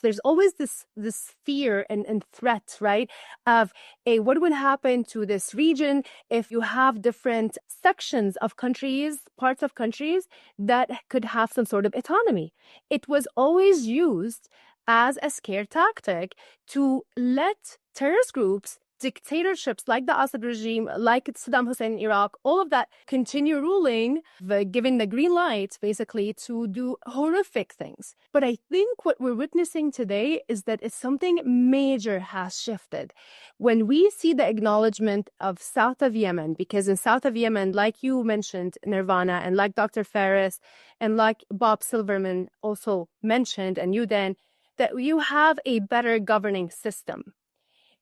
there's always this fear and threat, right? Of what would happen to this region if you have different sections of countries, parts of countries that could have some sort of autonomy. It was always used as a scare tactic to let terrorist groups, dictatorships like the Assad regime, like Saddam Hussein in Iraq, all of that continue ruling, giving the green light basically to do horrific things. But I think what we're witnessing today is that it's something major has shifted. When we see the acknowledgement of south of Yemen, because in south of Yemen, like you mentioned, Nirvana, and like Dr. Faris, and like Bob Silverman also mentioned, and you then, that you have a better governing system.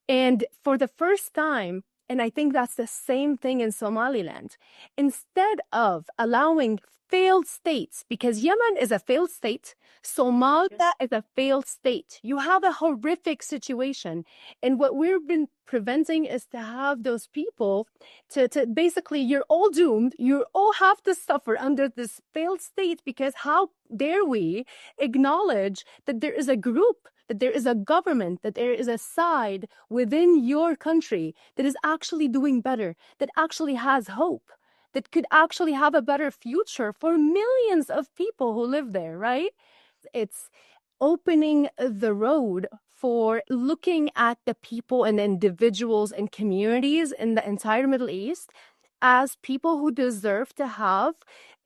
And for the first time, and I think that's the same thing in Somaliland, instead of allowing failed states, because Yemen is a failed state, Somalia is a failed state. You have a horrific situation. And what we've been preventing is to have those people to basically, you're all doomed. You all have to suffer under this failed state, because how dare we acknowledge that there is a group, that there is a government, that there is a side within your country that is actually doing better, that actually has hope, that could actually have a better future for millions of people who live there, right? It's opening the road for looking at the people and individuals and communities in the entire Middle East as people who deserve to have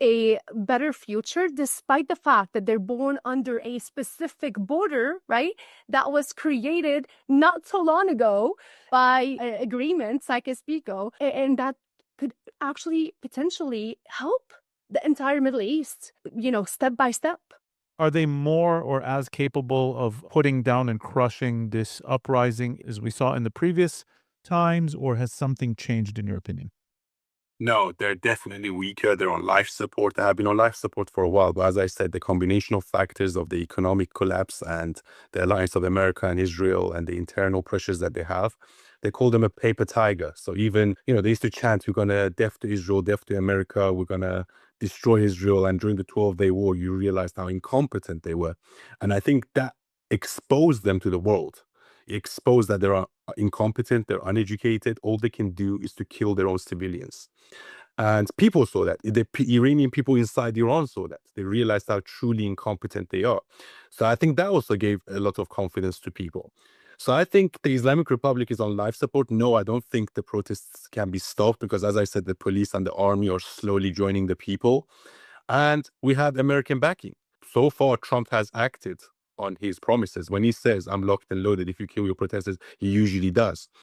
a better future, despite the fact that they're born under a specific border, right? That was created not so long ago by agreement, Sykes-Picot, and that could actually potentially help the entire Middle East, step by step. Are they more or as capable of putting down and crushing this uprising as we saw in the previous times, or has something changed in your opinion? No, they're definitely weaker. They're on life support. They have been on life support for a while. But as I said, the combination of factors of the economic collapse and the alliance of America and Israel and the internal pressures that they have, they call them a paper tiger. So even, they used to chant, we're going to death to Israel, death to America, we're going to destroy Israel. And during the 12-day war, you realized how incompetent they were. And I think that exposed them to the world. It exposed that they're incompetent, they're uneducated. All they can do is to kill their own civilians. And people saw that. The Iranian people inside Iran saw that. They realized how truly incompetent they are. So I think that also gave a lot of confidence to people. So I think the Islamic Republic is on life support. No, I don't think the protests can be stopped because, as I said, the police and the army are slowly joining the people. And we have American backing. So far, Trump has acted on his promises. When he says, I'm locked and loaded, if you kill your protesters, he usually does.